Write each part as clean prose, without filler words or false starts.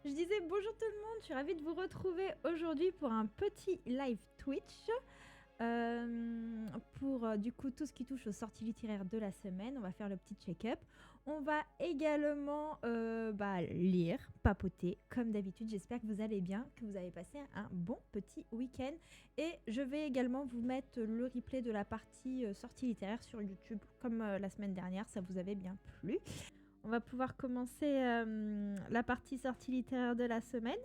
Je disais bonjour tout le monde, je suis ravie de vous retrouver aujourd'hui pour un petit live Twitch. Pour du coup tout ce qui touche aux sorties littéraires de la semaine, on va faire le petit check-up. On va également lire, papoter comme d'habitude. J'espère que vous allez bien, que vous avez passé un bon petit week-end. Et je vais également vous mettre le replay de la partie sortie littéraire sur YouTube comme la semaine dernière, ça vous avait bien plu. On va pouvoir commencer la partie sortie littéraire de la semaine,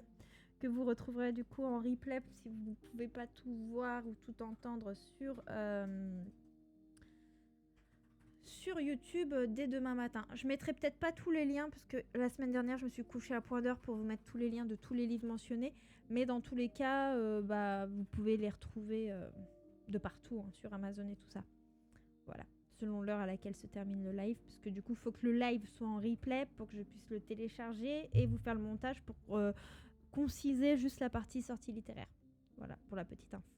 que vous retrouverez du coup en replay si vous ne pouvez pas tout voir ou tout entendre sur YouTube dès demain matin. Je mettrai peut-être pas tous les liens parce que la semaine dernière je me suis couchée à point d'heure pour vous mettre tous les liens de tous les livres mentionnés, mais dans tous les cas vous pouvez les retrouver de partout hein, sur Amazon et tout ça. Voilà, selon l'heure à laquelle se termine le live, parce que du coup il faut que le live soit en replay pour que je puisse le télécharger et vous faire le montage pour conciser juste la partie sortie littéraire. Voilà, pour la petite info.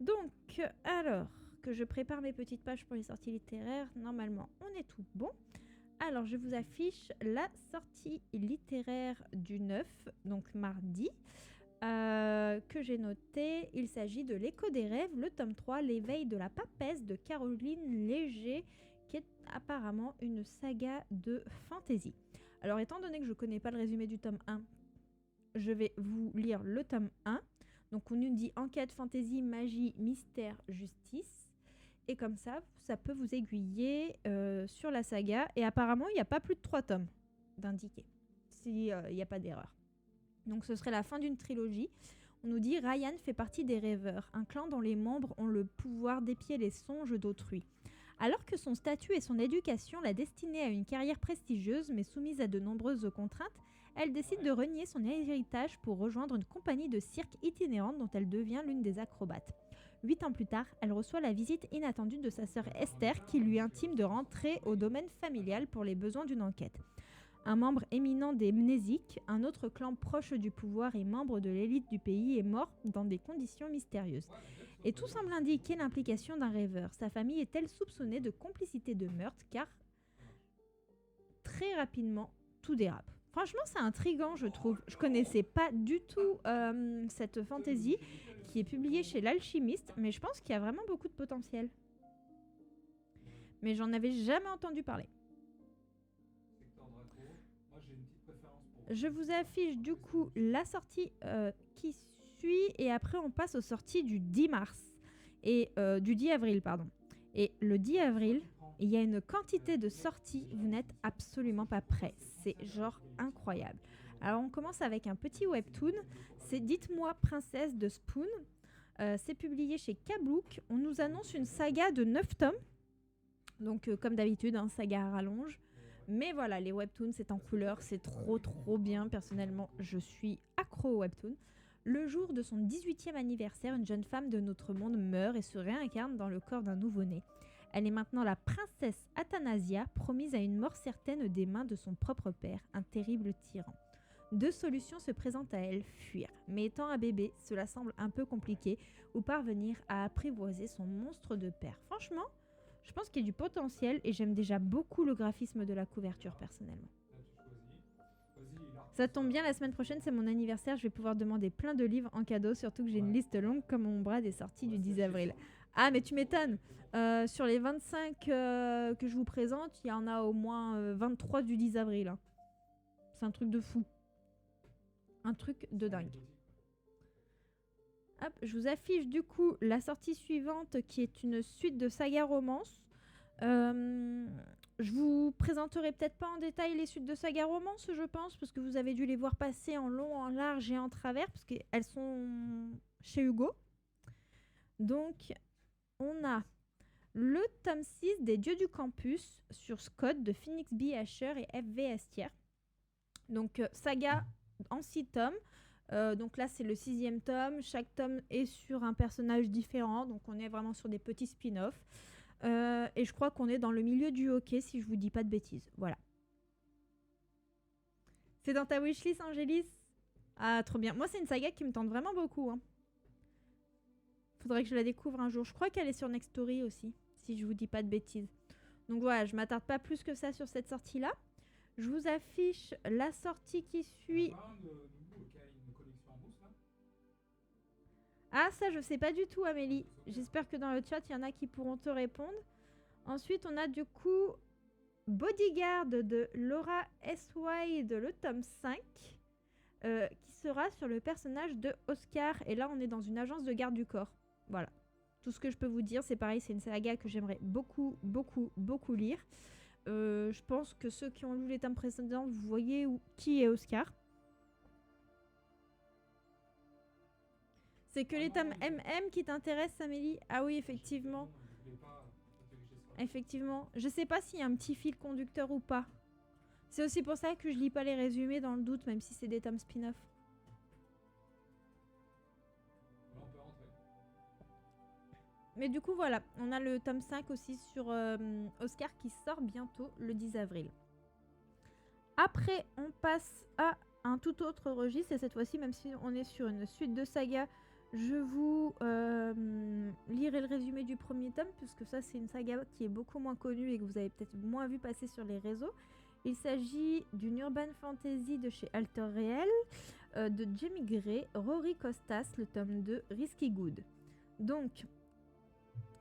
Donc, alors que je prépare mes petites pages pour les sorties littéraires, normalement on est tout bon. Alors je vous affiche la sortie littéraire du 9, donc mardi, que j'ai noté. Il s'agit de L'écho des rêves, le tome 3, L'éveil de la papesse de Caroline Léger, qui est apparemment une saga de fantasy. Alors étant donné que je ne connais pas le résumé du tome 1, je vais vous lire le tome 1. Donc on nous dit enquête, fantasy, magie, mystère, justice. Et comme ça peut vous aiguiller sur la saga. Et apparemment, il n'y a pas plus de 3 tomes d'indiqués, s'il n'y a pas d'erreur. Donc ce serait la fin d'une trilogie. On nous dit Ryan fait partie des rêveurs, un clan dont les membres ont le pouvoir d'épier les songes d'autrui. Alors que son statut et son éducation la destinaient à une carrière prestigieuse mais soumise à de nombreuses contraintes, elle décide de renier son héritage pour rejoindre une compagnie de cirque itinérante dont elle devient l'une des acrobates. 8 ans plus tard, elle reçoit la visite inattendue de sa sœur Esther qui lui intime de rentrer au domaine familial pour les besoins d'une enquête. Un membre éminent des Mnésiques, un autre clan proche du pouvoir et membre de l'élite du pays, est mort dans des conditions mystérieuses. Et tout semble indiquer l'implication d'un rêveur. Sa famille est-elle soupçonnée de complicité de meurtre car très rapidement tout dérape. Franchement, c'est intriguant, je trouve. Je connaissais pas du tout cette fantaisie qui est publiée chez l'Alchimiste, mais je pense qu'il y a vraiment beaucoup de potentiel. Mais j'en avais jamais entendu parler. Je vous affiche du coup la sortie qui suit et après on passe aux sorties du 10 mars et du 10 avril pardon. Et le 10 avril, il y a une quantité de sorties, vous n'êtes absolument pas prêts. C'est genre incroyable. Alors on commence avec un petit webtoon, c'est Dites-moi princesse de Spoon. C'est publié chez Kablook. On nous annonce une saga de 9 tomes. Donc comme d'habitude, un saga à rallonge. Mais voilà, les webtoons, c'est en couleur, c'est trop bien. Personnellement, je suis accro aux webtoons. Le jour de son 18e anniversaire, une jeune femme de notre monde meurt et se réincarne dans le corps d'un nouveau-né. Elle est maintenant la princesse Athanasia, promise à une mort certaine des mains de son propre père, un terrible tyran. 2 solutions se présentent à elle, fuir. Mais étant un bébé, cela semble un peu compliqué, ou parvenir à apprivoiser son monstre de père. Franchement, je pense qu'il y a du potentiel et j'aime déjà beaucoup le graphisme de la couverture personnellement. Ça tombe bien, la semaine prochaine c'est mon anniversaire, je vais pouvoir demander plein de livres en cadeau, surtout que j'ai une liste longue comme mon bras des sorties du 10 avril. Ah mais tu m'étonnes, sur les 25 que je vous présente, il y en a au moins 23 du 10 avril. Hein. C'est un truc de fou. Un truc de dingue. Hop, je vous affiche du coup la sortie suivante qui est une suite de saga romance. Je vous présenterai peut-être pas en détail les suites de saga romance, je pense, parce que vous avez dû les voir passer en long, en large et en travers, parce qu'elles sont chez Hugo. Donc, on a le tome 6 des Dieux du Campus sur Scott de Phoenix B. Asher et F.V. Estière. Donc, saga en 6 tomes. Donc là, c'est le 6e tome. Chaque tome est sur un personnage différent. Donc, on est vraiment sur des petits spin-offs. Et je crois qu'on est dans le milieu du hockey, si je vous dis pas de bêtises. Voilà. C'est dans ta wishlist, Angélis? Ah, trop bien. Moi, c'est une saga qui me tente vraiment beaucoup. Hein. Faudrait que je la découvre un jour. Je crois qu'elle est sur Nextory aussi, si je vous dis pas de bêtises. Donc voilà, je m'attarde pas plus que ça sur cette sortie-là. Je vous affiche la sortie qui suit. Ah, ça, je sais pas du tout, Amélie. J'espère que dans le chat, il y en a qui pourront te répondre. Ensuite, on a du coup Bodyguard de Laura S. Wade, le tome 5, qui sera sur le personnage de Oscar. Et là, on est dans une agence de garde du corps. Voilà. Tout ce que je peux vous dire, c'est pareil, c'est une saga que j'aimerais beaucoup, beaucoup, beaucoup lire. Je pense que ceux qui ont lu les tomes précédents, vous voyez qui est Oscar. C'est que les tomes MM qui t'intéressent, Amélie? Ah oui, effectivement. Effectivement. Je sais pas s'il y a un petit fil conducteur ou pas. C'est aussi pour ça que je lis pas les résumés dans le doute, même si c'est des tomes spin-off. Mais du coup, voilà. On a le tome 5 aussi sur Oscar qui sort bientôt le 10 avril. Après, on passe à un tout autre registre. Et cette fois-ci, même si on est sur une suite de saga, je vous lirai le résumé du premier tome, puisque ça, c'est une saga qui est beaucoup moins connue et que vous avez peut-être moins vu passer sur les réseaux. Il s'agit d'une urban fantasy de chez Alter Réel, de Jamie Gray, Rory Costas, le tome 2, Risky Good. Donc,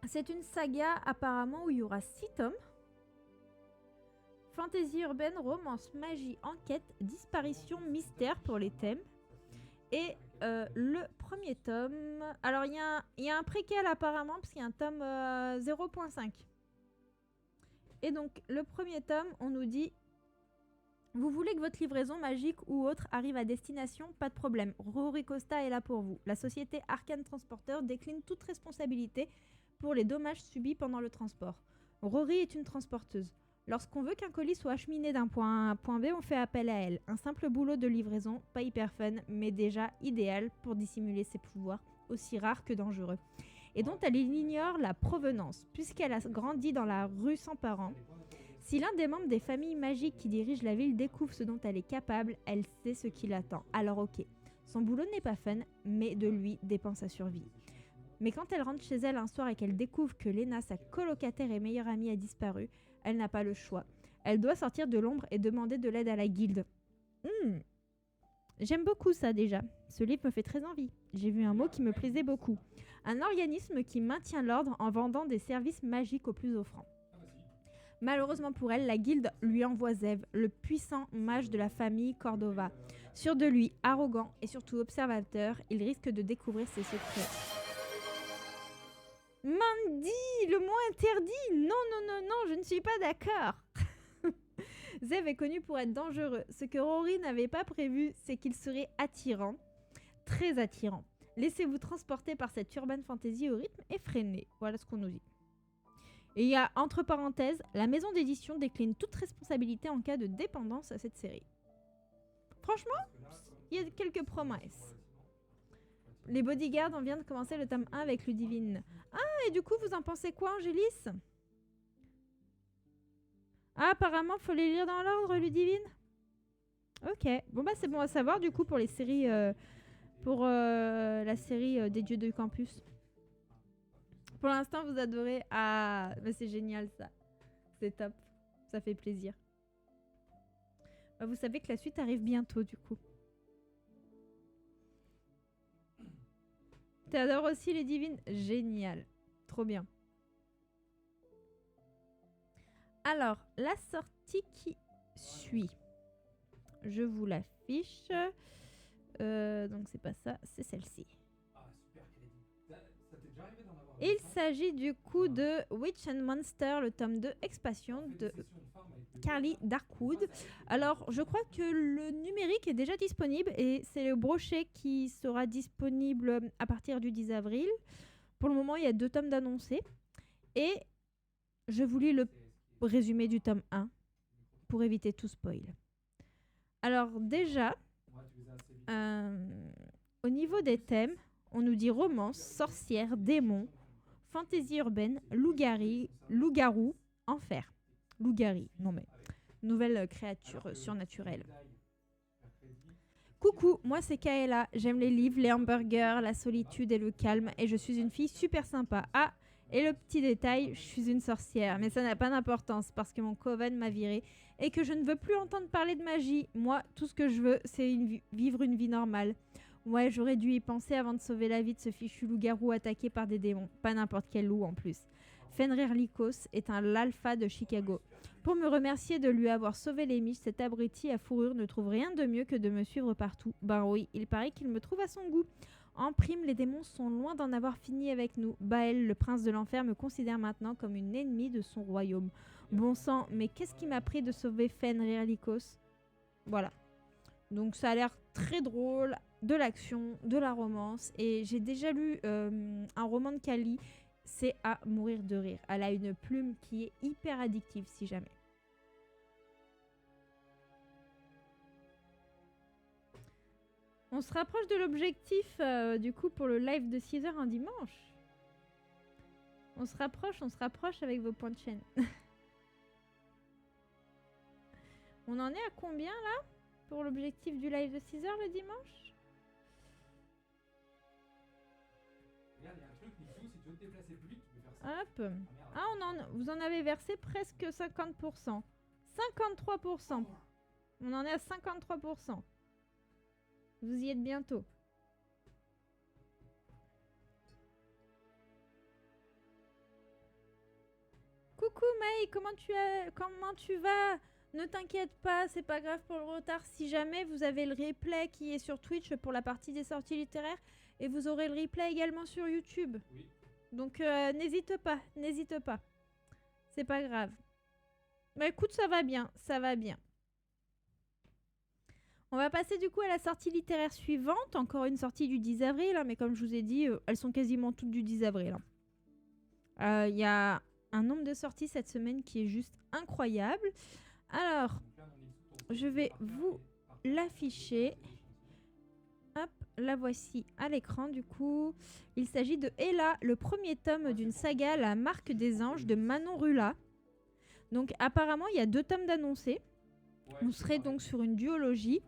c'est une saga apparemment où il y aura 6 tomes. Fantasy urbaine, romance, magie, enquête, disparition, mystère pour les thèmes. Et le premier tome... Alors, il y a un préquel apparemment, parce qu'il y a un tome 0.5. Et donc, le premier tome, on nous dit... Vous voulez que votre livraison magique ou autre arrive à destination? Pas de problème. Rory Costa est là pour vous. La société Arcane Transporteur décline toute responsabilité pour les dommages subis pendant le transport. Rory est une transporteuse. Lorsqu'on veut qu'un colis soit acheminé d'un point A à un point B, on fait appel à elle. Un simple boulot de livraison, pas hyper fun, mais déjà idéal pour dissimuler ses pouvoirs, aussi rares que dangereux. Et dont elle ignore la provenance, puisqu'elle a grandi dans la rue sans parents. Si l'un des membres des familles magiques qui dirigent la ville découvre ce dont elle est capable, elle sait ce qui l'attend. Alors ok, son boulot n'est pas fun, mais de lui dépend sa survie. Mais quand elle rentre chez elle un soir et qu'elle découvre que Lena, sa colocataire et meilleure amie, a disparu, elle n'a pas le choix. Elle doit sortir de l'ombre et demander de l'aide à la guilde. J'aime beaucoup ça déjà. Ce livre me fait très envie. J'ai vu un mot qui me plaisait beaucoup. Un organisme qui maintient l'ordre en vendant des services magiques aux plus offrants. Malheureusement pour elle, la guilde lui envoie Zev, le puissant mage de la famille Cordova. Sûr de lui, arrogant et surtout observateur, il risque de découvrir ses secrets. Mandy, le mot interdit! Non, non, non, non, je ne suis pas d'accord. Zev est connu pour être dangereux. Ce que Rory n'avait pas prévu, c'est qu'il serait attirant. Très attirant. Laissez-vous transporter par cette urban fantasy au rythme effréné. Voilà ce qu'on nous dit. Et il y a, entre parenthèses, la maison d'édition décline toute responsabilité en cas de dépendance à cette série. Franchement, il y a quelques promesses. Les Bodyguards, on vient de commencer le tome 1 avec Ludivine. Ah, et du coup, vous en pensez quoi, Angélis? Ah, apparemment, faut les lire dans l'ordre, Ludivine. Ok, bon bah c'est bon à savoir, du coup, pour les séries... pour la série des Dieux du Campus. Pour l'instant, vous adorez. Ah, bah c'est génial ça. C'est top. Ça fait plaisir. Bah, vous savez que la suite arrive bientôt, du coup. T'adores aussi les divines? Génial. Trop bien. Alors, la sortie qui suit. Je vous l'affiche. Donc, c'est pas ça, c'est celle-ci. Il s'agit du coup de Witch and Monster, le tome 2 Expansion de Carly Darkwood. Alors, je crois que le numérique est déjà disponible et c'est le brochet qui sera disponible à partir du 10 avril. Pour le moment, il y a 2 tomes d'annoncés. Et je vous lis le résumé du tome 1 pour éviter tout spoil. Alors déjà, au niveau des thèmes, on nous dit romance, sorcière, démon, fantaisie urbaine, loup-garou, enfer. Loup-garou, non mais, nouvelle créature surnaturelle. Coucou, moi c'est Kaela, j'aime les livres, les hamburgers, la solitude et le calme, et je suis une fille super sympa. Ah, Et le petit détail, je suis une sorcière, mais ça n'a pas d'importance parce que mon coven m'a virée et que je ne veux plus entendre parler de magie. Moi, tout ce que je veux, c'est vivre une vie normale. Ouais, j'aurais dû y penser avant de sauver la vie de ce fichu loup-garou attaqué par des démons. Pas n'importe quel loup en plus. Fenrir Lycos est l'alpha de Chicago. Pour me remercier de lui avoir sauvé les miches, cet abruti à fourrure ne trouve rien de mieux que de me suivre partout. Ben oui, il paraît qu'il me trouve à son goût. En prime, les démons sont loin d'en avoir fini avec nous. Baël, le prince de l'enfer, me considère maintenant comme une ennemie de son royaume. Bon sang, mais qu'est-ce qui m'a pris de sauver Fenrir Lycos? Voilà. Donc ça a l'air très drôle, de l'action, de la romance. Et j'ai déjà lu un roman de Kali, c'est à mourir de rire. Elle a une plume qui est hyper addictive si jamais. On se rapproche de l'objectif du coup pour le live de 6h un dimanche. On se rapproche avec vos points de chaîne. On en est à combien là pour l'objectif du live de 6h le dimanche? Regarde, il y a un truc, Nico, si tu veux te déplacer plus vite, tu peux faire ça. Hop. Ah, vous en avez versé presque 50%. 53%. On en est à 53%. Vous y êtes bientôt. Coucou Maï, comment tu vas? Ne t'inquiète pas, c'est pas grave pour le retard. Si jamais vous avez le replay qui est sur Twitch pour la partie des sorties littéraires, et vous aurez le replay également sur YouTube. Oui. Donc n'hésite pas. C'est pas grave. Mais écoute, ça va bien. On va passer du coup à la sortie littéraire suivante. Encore une sortie du 10 avril, hein, mais comme je vous ai dit, elles sont quasiment toutes du 10 avril. Il y a un nombre de sorties cette semaine qui est juste incroyable. Alors, je vais vous l'afficher. Hop, la voici à l'écran du coup. Il s'agit de Ella, le premier tome d'une saga La Marque des Anges de Manon Rula. Donc apparemment, il y a 2 tomes d'annoncés. On serait donc sur une duologie.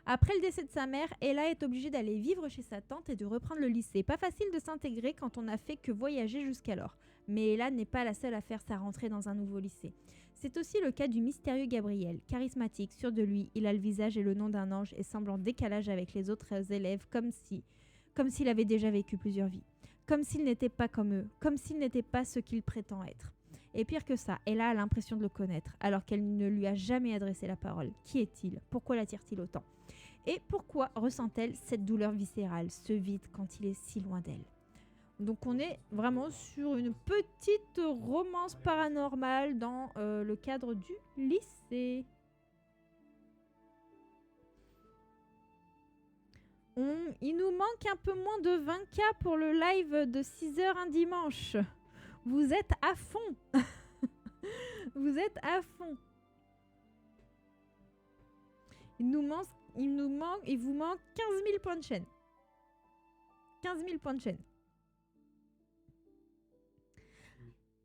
Après le décès de sa mère, Ella est obligée d'aller vivre chez sa tante et de reprendre le lycée. Pas facile de s'intégrer quand on n'a fait que voyager jusqu'alors. Mais Ella n'est pas la seule à faire sa rentrée dans un nouveau lycée. C'est aussi le cas du mystérieux Gabriel. Charismatique, sûr de lui, il a le visage et le nom d'un ange et semble en décalage avec les autres élèves comme s'il avait déjà vécu plusieurs vies. Comme s'il n'était pas comme eux, comme s'il n'était pas ce qu'il prétend être. Et pire que ça, Ella a l'impression de le connaître, alors qu'elle ne lui a jamais adressé la parole. Qui est-il? Pourquoi l'attire-t-il autant? Et pourquoi ressent-elle cette douleur viscérale, ce vide quand il est si loin d'elle? Donc on est vraiment sur une petite romance paranormale dans le cadre du lycée. Il nous manque un peu moins de 20K pour le live de 6h un dimanche. Vous êtes à fond. Vous êtes à fond. Il vous manque 15 000 points de chaîne. 15 000 points de chaîne.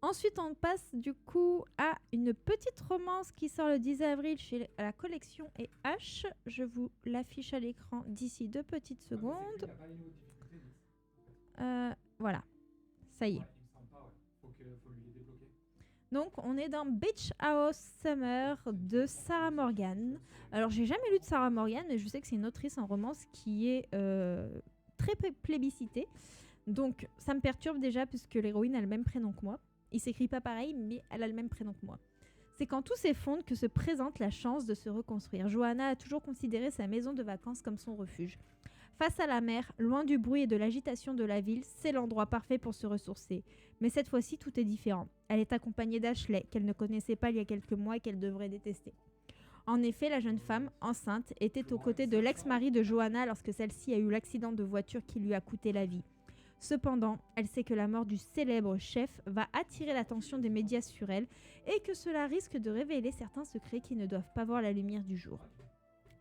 Ensuite, on passe du coup à une petite romance qui sort le 10 avril chez la collection H. Je vous l'affiche à l'écran d'ici 2 petites secondes. Voilà, ça y est. Donc, on est dans Beach House Summer de Sarah Morgan. Alors, j'ai jamais lu de Sarah Morgan, mais je sais que c'est une autrice en romance qui est très plébiscitée. Donc, ça me perturbe déjà puisque l'héroïne a le même prénom que moi. Il s'écrit pas pareil, mais elle a le même prénom que moi. C'est quand tout s'effondre que se présente la chance de se reconstruire. Johanna a toujours considéré sa maison de vacances comme son refuge. Face à la mer, loin du bruit et de l'agitation de la ville, c'est l'endroit parfait pour se ressourcer. Mais cette fois-ci, tout est différent. Elle est accompagnée d'Ashley, qu'elle ne connaissait pas il y a quelques mois et qu'elle devrait détester. En effet, la jeune femme, enceinte, était aux côtés de l'ex-mari de Johanna lorsque celle-ci a eu l'accident de voiture qui lui a coûté la vie. Cependant, elle sait que la mort du célèbre chef va attirer l'attention des médias sur elle et que cela risque de révéler certains secrets qui ne doivent pas voir la lumière du jour.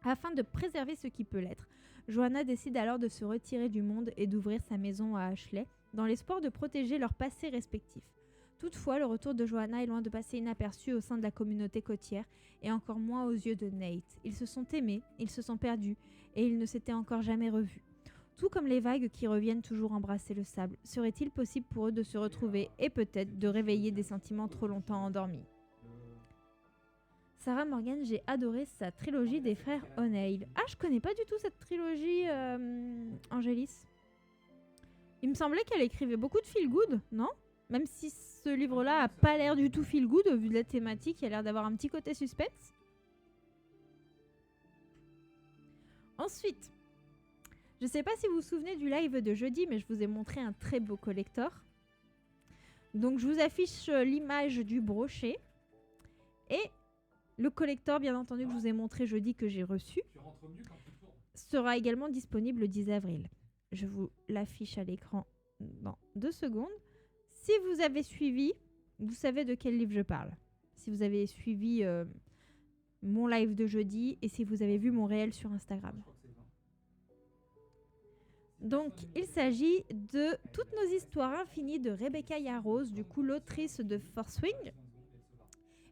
Afin de préserver ce qui peut l'être, Johanna décide alors de se retirer du monde et d'ouvrir sa maison à Ashley, dans l'espoir de protéger leurs passés respectifs. Toutefois, le retour de Johanna est loin de passer inaperçu au sein de la communauté côtière, et encore moins aux yeux de Nate. Ils se sont aimés, ils se sont perdus, et ils ne s'étaient encore jamais revus. tout comme les vagues qui reviennent toujours embrasser le sable. Serait-il possible pour eux de se retrouver et peut-être de réveiller des sentiments trop longtemps endormis? Sarah Morgan, j'ai adoré sa trilogie des frères O'Neill. Ah, je connais pas du tout cette trilogie, Angélis. Il me semblait qu'elle écrivait beaucoup de feel good, non? Même si ce livre-là a pas l'air du tout feel good, vu de la thématique, il a l'air d'avoir un petit côté suspense. Ensuite, je sais pas si vous vous souvenez du live de jeudi, mais je vous ai montré un très beau collector. Donc je vous affiche l'image du brochet. Et le collector, bien entendu, que je vous ai montré jeudi, que j'ai reçu, sera également disponible le 10 avril. Je vous l'affiche à l'écran dans 2 secondes. Si vous avez suivi, vous savez de quel livre je parle. Si vous avez suivi mon live de jeudi et si vous avez vu mon réel sur Instagram. Donc, il s'agit de Toutes nos histoires infinies de Rebecca Yarros, du coup l'autrice de Fourth Wing.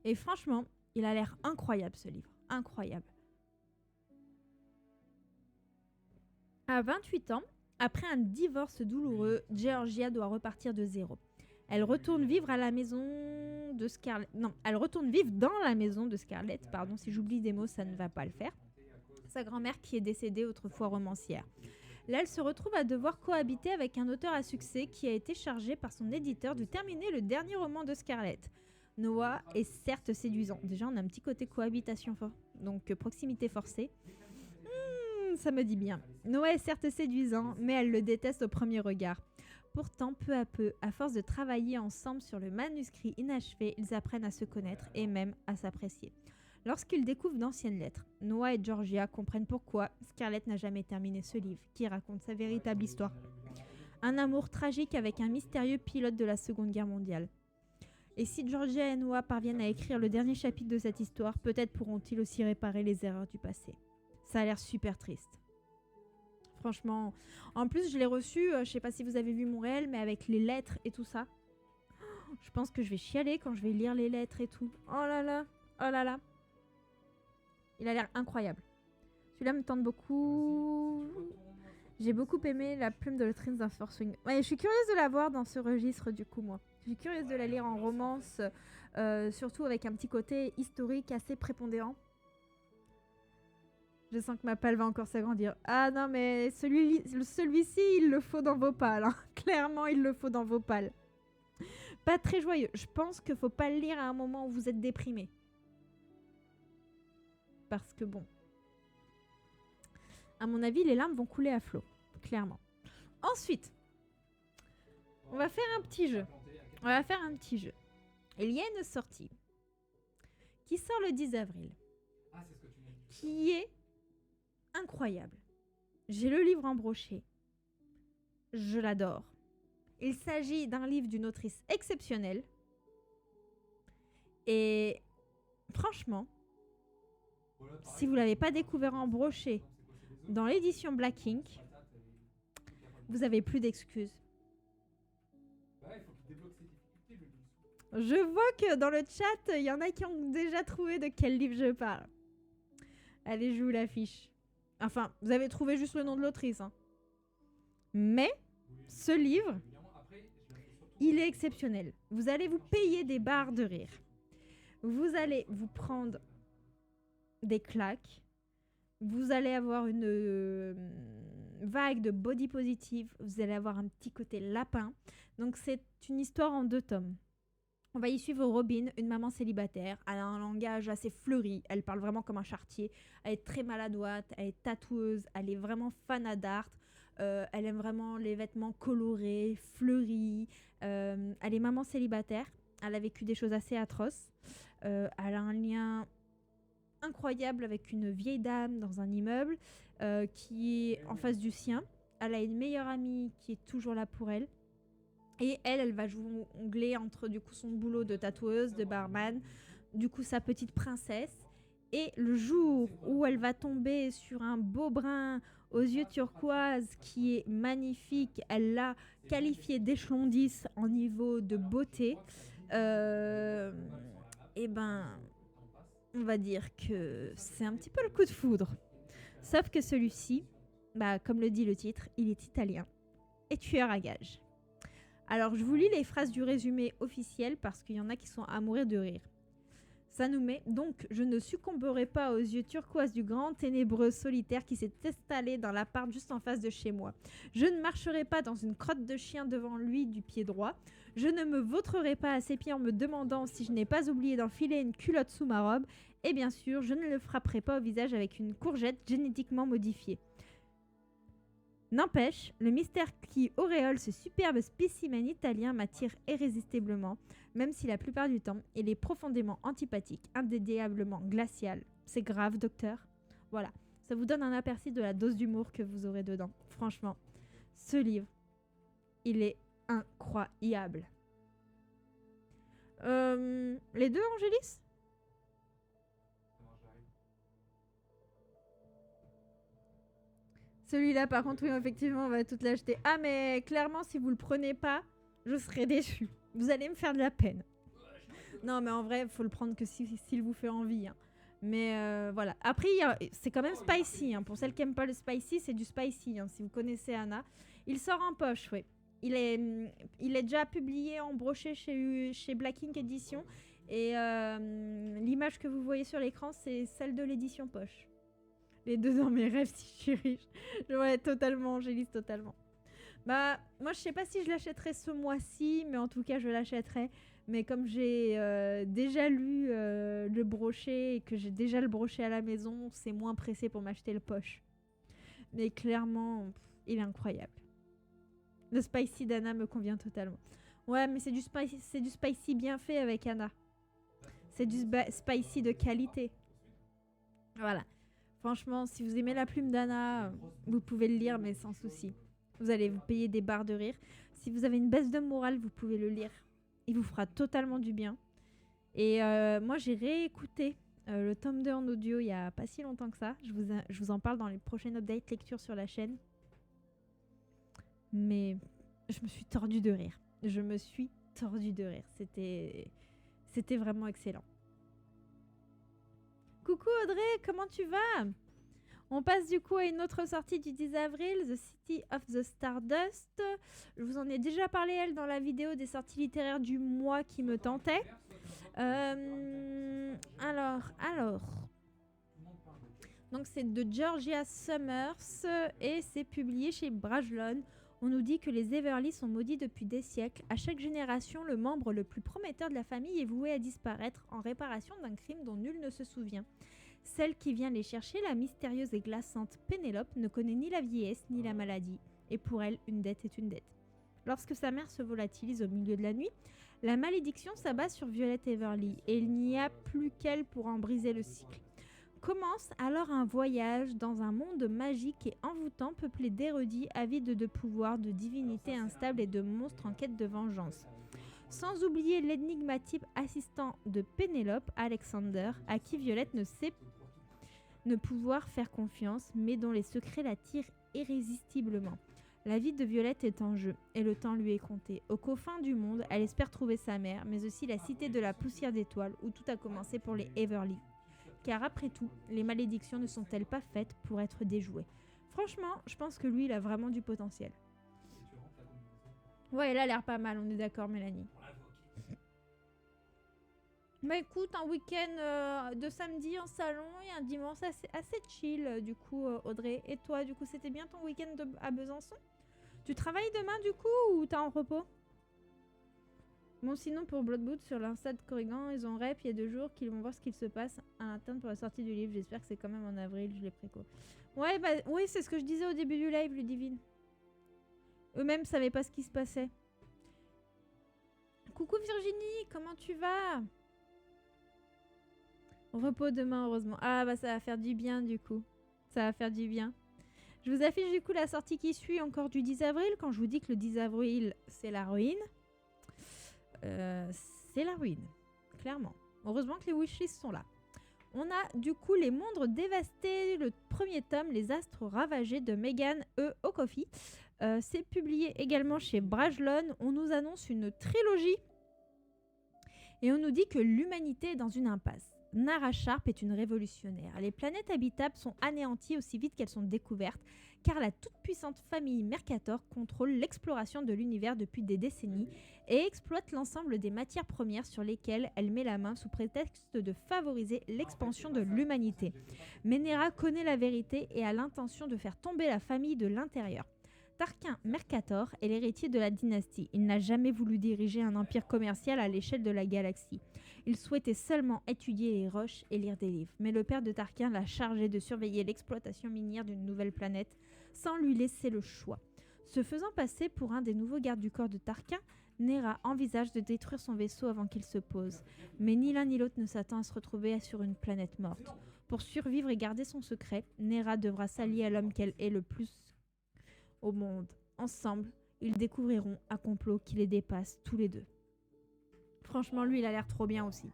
Et franchement, il a l'air incroyable ce livre, incroyable. À 28 ans, après un divorce douloureux, Georgia doit repartir de zéro. Elle retourne vivre à la maison de Scarlett. Non, elle retourne vivre dans la maison de Scarlett. Pardon, si j'oublie des mots, ça ne va pas le faire. Sa grand-mère qui est décédée autrefois romancière. Là, elle se retrouve à devoir cohabiter avec un auteur à succès qui a été chargé par son éditeur de terminer le dernier roman de Scarlett. Noah est certes séduisant. Déjà, on a un petit côté cohabitation fort, donc proximité forcée. Ça me dit bien. Noah est certes séduisant, mais elle le déteste au premier regard. Pourtant, peu à peu, à force de travailler ensemble sur le manuscrit inachevé, ils apprennent à se connaître et même à s'apprécier. Lorsqu'ils découvrent d'anciennes lettres, Noah et Georgia comprennent pourquoi Scarlett n'a jamais terminé ce livre, qui raconte sa véritable histoire. Un amour tragique avec un mystérieux pilote de la Seconde Guerre mondiale. Et si Georgia et Noah parviennent à écrire le dernier chapitre de cette histoire, peut-être pourront-ils aussi réparer les erreurs du passé. Ça a l'air super triste. Franchement, en plus je l'ai reçu, je sais pas si vous avez vu mon réel, mais avec les lettres et tout ça. Je pense que je vais chialer quand je vais lire les lettres et tout. Oh là là, oh là là. Il a l'air incroyable. Celui-là me tente beaucoup. J'ai beaucoup aimé la plume de l'autrice d'un Fourth Wing. Ouais, je suis curieuse de la voir dans ce registre du coup, moi. Je suis curieuse de la lire en romance, surtout avec un petit côté historique assez prépondérant. Je sens que ma palle va encore s'agrandir. Ah non, mais celui-ci, il le faut dans vos pales. Hein. Clairement, il le faut dans vos pales. Pas très joyeux. Je pense qu'il faut pas le lire à un moment où vous êtes déprimé. Parce que bon, à mon avis, les larmes vont couler à flot. Clairement. Ensuite, on va faire un petit jeu. Il y a une sortie qui sort le 10 avril. Qui est incroyable. J'ai le livre en brochet. Je l'adore. Il s'agit d'un livre d'une autrice exceptionnelle. Et franchement, si vous ne l'avez pas découvert en brochet dans l'édition Black Ink, vous n'avez plus d'excuses. Je vois que dans le chat, il y en a qui ont déjà trouvé de quel livre je parle. Allez, je vous l'affiche. Enfin, vous avez trouvé juste le nom de l'autrice. Hein. Mais, ce livre, il est exceptionnel. Vous allez vous payer des barres de rire. Vous allez vous prendre des claques. Vous allez avoir une vague de body positive. Vous allez avoir un petit côté lapin. Donc, c'est une histoire en 2 tomes. On va y suivre Robin, une maman célibataire. Elle a un langage assez fleuri. Elle parle vraiment comme un charretier. Elle est très maladroite. Elle est tatoueuse. Elle est vraiment fan d'art. Elle aime vraiment les vêtements colorés, fleuris. Elle est maman célibataire. Elle a vécu des choses assez atroces. Elle a un lien incroyable avec une vieille dame dans un immeuble qui est en face du sien. Elle a une meilleure amie qui est toujours là pour elle. Et elle va jongler entre du coup son boulot de tatoueuse, de barman, du coup sa petite princesse. Et le jour où elle va tomber sur un beau brun aux yeux turquoise qui est magnifique, elle l'a qualifié d'échelon 10 en niveau de beauté, et ben on va dire que c'est un petit peu le coup de foudre. Sauf que celui-ci, bah, comme le dit le titre, il est italien et tueur à gages. Alors, je vous lis les phrases du résumé officiel parce qu'il y en a qui sont à mourir de rire. Ça nous met donc, je ne succomberai pas aux yeux turquoises du grand ténébreux solitaire qui s'est installé dans l'appart juste en face de chez moi. Je ne marcherai pas dans une crotte de chien devant lui du pied droit. Je ne me vautrerai pas à ses pieds en me demandant si je n'ai pas oublié d'enfiler une culotte sous ma robe. Et bien sûr, je ne le frapperai pas au visage avec une courgette génétiquement modifiée. N'empêche, le mystère qui auréole ce superbe spécimen italien m'attire irrésistiblement, même si la plupart du temps, il est profondément antipathique, indéniablement glacial. C'est grave, docteur. Voilà, ça vous donne un aperçu de la dose d'humour que vous aurez dedans. Franchement, ce livre, il est incroyable. Les deux, Angélis ? Celui-là, par contre, oui, effectivement, on va tout l'acheter. Ah, mais clairement, si vous le prenez pas, je serai déçue. Vous allez me faire de la peine. Non, mais en vrai, il faut le prendre que s'il vous fait envie. Hein. Mais voilà. Après, c'est quand même spicy. Hein. Pour celles qui n'aiment pas le spicy, c'est du spicy. Hein, si vous connaissez Anna. Il sort en poche, oui. Il est déjà publié en brochet chez Black Ink Edition. Et l'image que vous voyez sur l'écran, c'est celle de l'édition poche. Les deux dans mes rêves, si je suis riche. Ouais, totalement, Angélis, totalement. Bah, moi, je sais pas si je l'achèterai ce mois-ci, mais en tout cas, je l'achèterai. Mais comme j'ai déjà lu le brochet et que j'ai déjà le brochet à la maison, c'est moins pressé pour m'acheter le poche. Mais clairement, il est incroyable. Le spicy d'Anna me convient totalement. Ouais, mais c'est du spicy bien fait avec Anna. C'est du spicy de qualité. Voilà. Franchement, si vous aimez la plume d'Anna, vous pouvez le lire, mais sans souci. Vous allez vous payer des barres de rire. Si vous avez une baisse de morale, vous pouvez le lire. Il vous fera totalement du bien. Et moi, j'ai réécouté le tome 2 en audio il n'y a pas si longtemps que ça. Je vous en parle dans les prochaines updates lecture sur la chaîne. Mais je me suis tordue de rire. C'était vraiment excellent. Coucou Audrey, comment tu vas ? On passe du coup à une autre sortie du 10 avril, The City of the Stardust. Je vous en ai déjà parlé, elle, dans la vidéo des sorties littéraires du mois qui me tentait. Alors. Donc c'est de Georgia Summers et c'est publié chez Brajlon. On nous dit que les Everly sont maudits depuis des siècles. À chaque génération, le membre le plus prometteur de la famille est voué à disparaître en réparation d'un crime dont nul ne se souvient. Celle qui vient les chercher, la mystérieuse et glaçante Pénélope, ne connaît ni la vieillesse ni la maladie. Et pour elle, une dette est une dette. Lorsque sa mère se volatilise au milieu de la nuit, la malédiction s'abat sur Violette Everly et il n'y a plus qu'elle pour en briser le cycle. Commence alors un voyage dans un monde magique et envoûtant peuplé d'érudits avides de pouvoir, de divinités instables et de monstres en quête de vengeance. Sans oublier l'énigmatique assistant de Pénélope, Alexander, à qui Violette ne pouvoir faire confiance, mais dont les secrets l'attirent irrésistiblement. La vie de Violette est en jeu, et le temps lui est compté. Aux confins du monde, elle espère trouver sa mère, mais aussi la cité de la poussière d'étoiles, où tout a commencé pour les Everly. Car après tout, les malédictions ne sont-elles pas faites pour être déjouées ? Franchement, je pense que lui, il a vraiment du potentiel. Ouais, il a l'air pas mal, on est d'accord, Mélanie. Bah écoute, un week-end de samedi en salon et un dimanche assez chill, du coup, Audrey. Et toi, du coup, c'était bien ton week-end à Besançon ? Tu travailles demain, du coup, ou t'es en repos ? Bon, sinon, pour Bloodboot, sur l'Insta de Corrigan, ils ont rep il y a 2 jours qu'ils vont voir ce qu'il se passe à l'interne pour la sortie du livre. J'espère que c'est quand même en avril, je les préco. Ouais, bah oui, c'est ce que je disais au début du live, Ludivine. Eux-mêmes savaient pas ce qui se passait. Coucou Virginie, comment tu vas ? Repos demain, heureusement. Ah bah ça va faire du bien du coup. Ça va faire du bien. Je vous affiche du coup la sortie qui suit encore du 10 avril. Quand je vous dis que le 10 avril, c'est la ruine. C'est la ruine, clairement. Heureusement que les wishlists sont là. On a du coup Les Mondes Dévastés, le premier tome, Les Astres Ravagés de Megan E. O'Coffey. C'est publié également chez Brajlon. On nous annonce une trilogie et on nous dit que l'humanité est dans une impasse. Nara Sharp est une révolutionnaire. Les planètes habitables sont anéanties aussi vite qu'elles sont découvertes, car la toute-puissante famille Mercator contrôle l'exploration de l'univers depuis des décennies et exploite l'ensemble des matières premières sur lesquelles elle met la main sous prétexte de favoriser l'expansion de l'humanité. Mais Nera connaît la vérité et a l'intention de faire tomber la famille de l'intérieur. Tarquin Mercator est l'héritier de la dynastie. Il n'a jamais voulu diriger un empire commercial à l'échelle de la galaxie. Il souhaitait seulement étudier les roches et lire des livres. Mais le père de Tarquin l'a chargé de surveiller l'exploitation minière d'une nouvelle planète sans lui laisser le choix. Se faisant passer pour un des nouveaux gardes du corps de Tarquin, Nera envisage de détruire son vaisseau avant qu'il se pose. Mais ni l'un ni l'autre ne s'attend à se retrouver sur une planète morte. Pour survivre et garder son secret, Nera devra s'allier à l'homme qu'elle est le plus au monde. Ensemble, ils découvriront un complot qui les dépasse tous les deux. Franchement, lui, il a l'air trop bien aussi.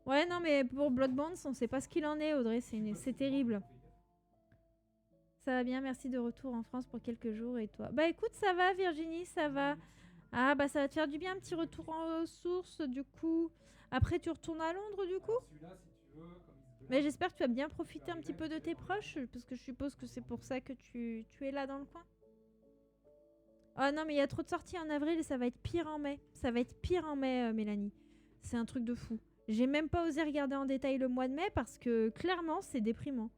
Ouais, non, mais pour Bloodborne, on sait pas ce qu'il en est, Audrey. C'est terrible. Ça va bien, merci de retour en France pour quelques jours. Et toi? Bah écoute, ça va, Virginie, ça va. Ah, bah ça va te faire du bien, un petit retour en source, du coup. Après, tu retournes à Londres, du coup? Mais j'espère que tu as bien profité un petit peu de tes proches, parce que je suppose que c'est pour ça que tu es là dans le coin. Oh non, mais il y a trop de sorties en avril et ça va être pire en mai. Ça va être pire en mai, Mélanie. C'est un truc de fou. J'ai même pas osé regarder en détail le mois de mai parce que clairement, c'est déprimant.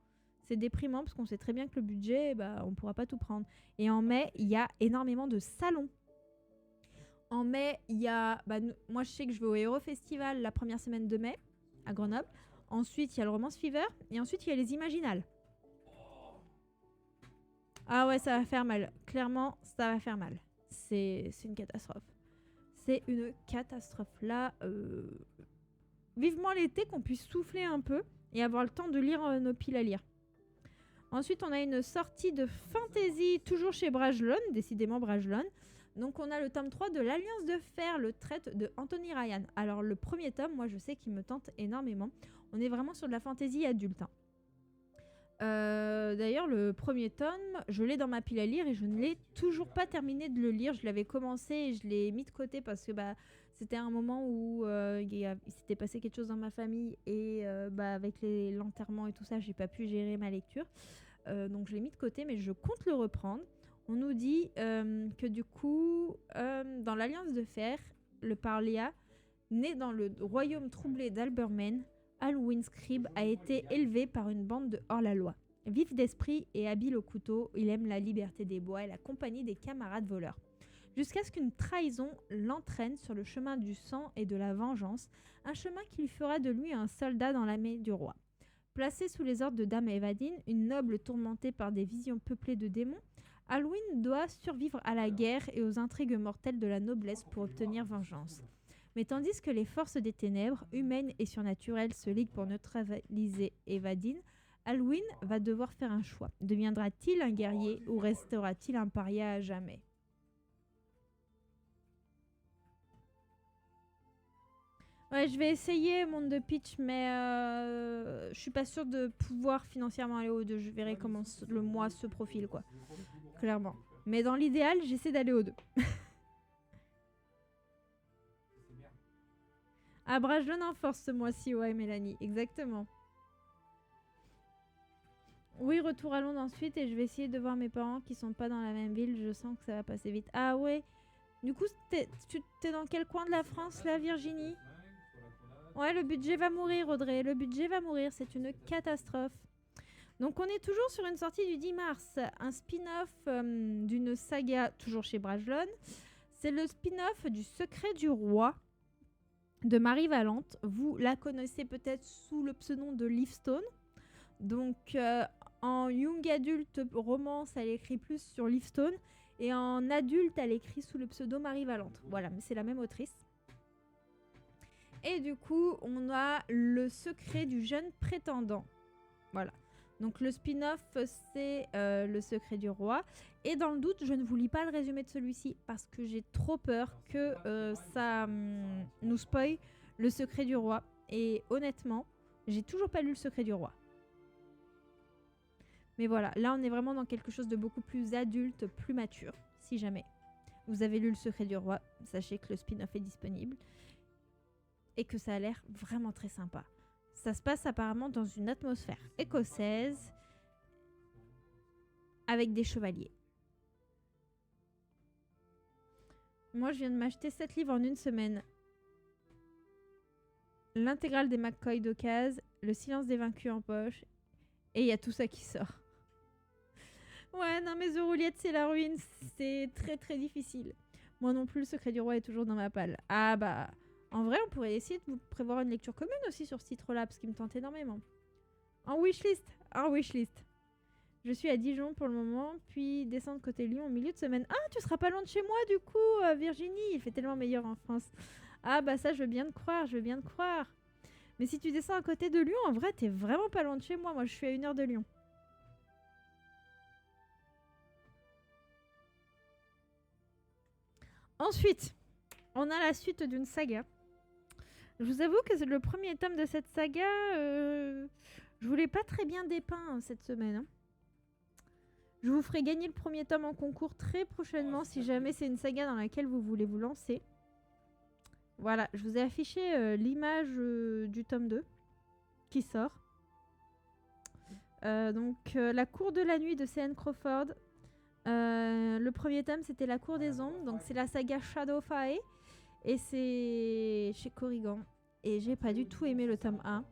C'est déprimant parce qu'on sait très bien que le budget, bah, on pourra pas tout prendre. Et en mai, il y a énormément de salons. En mai, il y a... Bah, moi, je sais que je vais au Hero Festival la première semaine de mai, à Grenoble. Ensuite, il y a le Romance Fever. Et ensuite, il y a les Imaginales. Ah ouais, ça va faire mal. Clairement, ça va faire mal. C'est une catastrophe. C'est une catastrophe. Là, vivement l'été qu'on puisse souffler un peu et avoir le temps de lire nos piles à lire. Ensuite, on a une sortie de fantasy, toujours chez Brajlon, décidément Brajlon. Donc, on a le tome 3 de l'Alliance de Fer, le traite de Anthony Ryan. Alors, le premier tome, moi, je sais qu'il me tente énormément. On est vraiment sur de la fantasy adulte. Hein. D'ailleurs, le premier tome, je l'ai dans ma pile à lire et je ne l'ai toujours pas terminé de le lire. Je l'avais commencé et je l'ai mis de côté parce que c'était un moment où il s'était passé quelque chose dans ma famille et avec l'enterrement et tout ça, j'ai pas pu gérer ma lecture. Donc je l'ai mis de côté, mais je compte le reprendre. On nous dit que du coup, dans l'Alliance de Fer, le Parlia, né dans le royaume troublé d'Albermen, Alwyn Scribe a été élevé par une bande de hors-la-loi. Vif d'esprit et habile au couteau, il aime la liberté des bois et la compagnie des camarades voleurs. Jusqu'à ce qu'une trahison l'entraîne sur le chemin du sang et de la vengeance, un chemin qui lui fera de lui un soldat dans l'armée du roi. Placé sous les ordres de Dame Evadine, une noble tourmentée par des visions peuplées de démons, Alwyn doit survivre à la guerre et aux intrigues mortelles de la noblesse pour obtenir vengeance. Mais tandis que les forces des ténèbres, humaines et surnaturelles, se liguent pour neutraliser Evadine, Alwyn va devoir faire un choix. Deviendra-t-il un guerrier ou restera-t-il un paria à jamais? Ouais, je vais essayer Monde de Pitch, mais je suis pas sûre de pouvoir financièrement aller au 2. Je verrai comment le mois se profile, quoi. Clairement. Mais dans l'idéal, j'essaie d'aller au 2. Ah, Brajlon en force ce mois-ci, ouais, Mélanie, exactement. Oui, retour à Londres ensuite et je vais essayer de voir mes parents qui sont pas dans la même ville. Je sens que ça va passer vite. Ah ouais. Du coup, t'es dans quel coin de la France, là, Virginie? Ouais, le budget va mourir, Audrey. Le budget va mourir. C'est une catastrophe. Donc, on est toujours sur une sortie du 10 mars. Un spin-off d'une saga, toujours chez Brajlon. C'est le spin-off du Secret du Roi de Marie Valente. Vous la connaissez peut-être sous le pseudo de Livestone. Donc, en young adulte romance, elle écrit plus sur Livestone. Et en adulte, elle écrit sous le pseudo Marie Valente. Voilà, mais c'est la même autrice. Et du coup, on a le secret du jeune prétendant. Voilà. Donc, le spin-off, c'est le secret du roi. Et dans le doute, je ne vous lis pas le résumé de celui-ci parce que j'ai trop peur que ça nous spoil le secret du roi. Et honnêtement, j'ai toujours pas lu le secret du roi. Mais voilà, là, on est vraiment dans quelque chose de beaucoup plus adulte, plus mature, si jamais. vous avez lu Le Secret du Roi, sachez que le spin-off est disponible et que ça a l'air vraiment très sympa. Ça se passe apparemment dans une atmosphère écossaise avec des chevaliers. Moi, je viens de m'acheter 7 livres en une semaine. L'intégrale des McCoy d'occasion, Le Silence des Vaincus en poche, et il y a tout ça qui sort. Ouais, non mais The Rouliette, c'est la ruine, c'est très très difficile. Moi non plus, Le Secret du Roi est toujours dans ma palle. Ah bah, en vrai, on pourrait essayer de vous prévoir une lecture commune aussi sur ce titre-là, parce qu'il me tente énormément. En wishlist. Je suis à Dijon pour le moment, puis descendre côté Lyon au milieu de semaine. Ah, tu seras pas loin de chez moi du coup, Virginie. Il fait tellement meilleur en France. Ah bah ça, je veux bien te croire. Mais si tu descends à côté de Lyon, en vrai, t'es vraiment pas loin de chez moi. Moi, je suis à 1 heure de Lyon. Ensuite, on a la suite d'une saga. Je vous avoue que c'est le premier tome de cette saga. Je vous l'ai pas très bien dépeint cette semaine. Hein. Je vous ferai gagner le premier tome en concours très prochainement si jamais c'est une saga dans laquelle vous voulez vous lancer. Voilà, je vous ai affiché l'image du tome 2 qui sort. La cour de la nuit de C.N. Crawford. Le premier tome, c'était La cour des ombres. Donc, c'est la saga Shadowfire. Et c'est chez Corrigan. Et j'ai pas du tout aimé le tome 1.